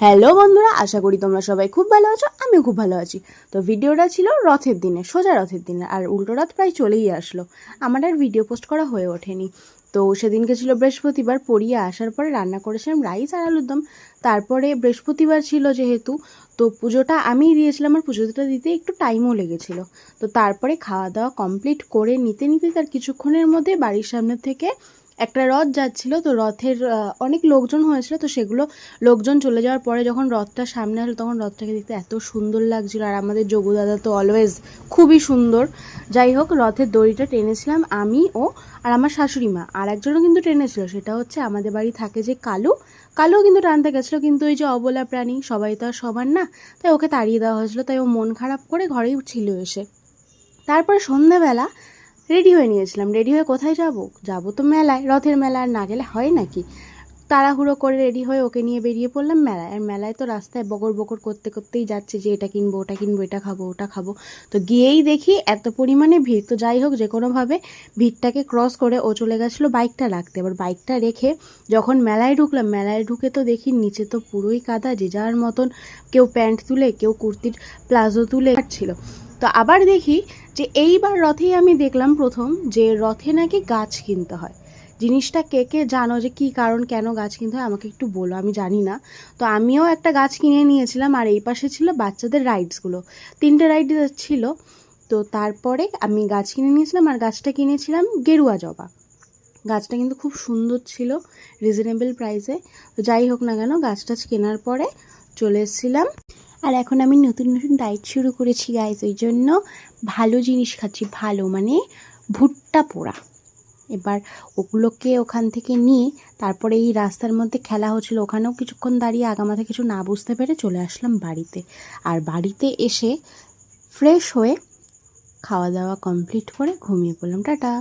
Hello বন্ধুরা, আশা করি তোমরা সবাই খুব ভালো আছো। আমিও খুব ভালো আছি। তো ভিডিওটা ছিল রথের দিনে, সোজা রথের দিনে, আর উল্টো রথ প্রায় চলেই আসলো। আমার আর ভিডিও পোস্ট করা হয়ে ওঠেনি। তো সেদিনকে ছিল বৃহস্পতিবার, পড়িয়ে আসার পরে রান্না করেছিলাম রাইস আর আলুর দম। তারপরে বৃহস্পতিবার ছিল যেহেতু, তো পুজোটা আমিই দিয়েছিলাম, আর পুজোটা দিতে একটু টাইমও লেগেছিলো। তো তারপরে খাওয়া দাওয়া কমপ্লিট করে নিতে নিতে তার কিছুক্ষণের মধ্যে বাড়ির সামনে থেকে একটা রথ যাচ্ছিল। তো রথের অনেক লোকজন হয়েছিল, তো সেগুলো লোকজন চলে যাওয়ার পরে যখন রথটা সামনে আসলো তখন রথটাকে দেখতে এত সুন্দর লাগছিল। আর আমাদের যোগু দাদা তো অলওয়েজ খুবই সুন্দর। যাই হোক, রথের দড়িটা টেনেছিলাম আমি ও আর আমার শাশুড়ি মা, আর একজনও কিন্তু টেনেছিল। সেটা হচ্ছে আমাদের বাড়ি থাকে যে কালু, কালুও কিন্তু টানতে গেছিলো, কিন্তু ওই যে অবলা প্রাণী, সবাই তো আর সবার না, তাই ওকে তাড়িয়ে দেওয়া হয়েছিল। তাই ও মন খারাপ করে ঘরেই ছিল এসে। তারপরে সন্ধ্যেবেলা রেডি হয়ে নিয়েছিলাম। রেডি হয়ে কোথায় যাব? যাবো তো মেলায়, রথের মেলা, আর না গেলে হয় নাকি। তাড়াহুড়ো করে রেডি হয়ে ওকে নিয়ে বেরিয়ে পড়লাম মেলায়। আর মেলায় তো রাস্তায় বকর বকর করতে করতেই যাচ্ছে যে এটা কিনবো, ওটা কিনবো, এটা খাবো, ওটা খাবো। তো গিয়েই দেখি এত পরিমাণে ভিড়। তো যাই হোক, যে কোনোভাবে ভিড়টাকে ক্রস করে ও চলে গেছিলো বাইকটা রাখতে। এবার বাইকটা রেখে যখন মেলায় ঢুকলাম, মেলায় ঢুকে তো দেখি নিচে তো পুরোই কাদা, যে যার মতন কেউ প্যান্ট তুলে, কেউ কুর্তির প্লাজো তুলে ছিল। তো আবার দেখি যে এইবার রথেই আমি দেখলাম প্রথম যে রথে নাকি গাছ কিনতে হয়। জিনিসটা কে কে জানো যে কী কারণ, কেন গাছ কিনতে হয় আমাকে একটু বলো, আমি জানি না। তো আমিও একটা গাছ কিনে নিয়েছিলাম, আর এই পাশে ছিল বাচ্চাদের রাইডসগুলো, 3টে রাইড ছিল। তো তারপরে আমি গাছ কিনে নিয়েছিলাম, আর গাছটা কিনেছিলাম গেরুয়া জবা। গাছটা কিন্তু খুব সুন্দর ছিল, রিজনেবল প্রাইসে। তো যাই হোক না কেন, গাছটা কেনার পরে চলে এসেছিলাম। আর এখন আমি নতুন নতুন ডায়েট শুরু করেছি গাইজ, ওই জন্য ভালো জিনিস খাচ্ছি, ভালো মানে ভুট্টা পোড়া। এবার ওগুলোকে ওখান থেকে নিয়ে তারপরে এই রাস্তার মধ্যে খেলা হচ্ছিলো, ওখানেও কিছুক্ষণ দাঁড়িয়ে আগামাথা কিছু না বুঝতে পেরে চলে আসলাম বাড়িতে। আর বাড়িতে এসে ফ্রেশ হয়ে খাওয়া দাওয়া কমপ্লিট করে ঘুমিয়ে পড়লাম। টাটা।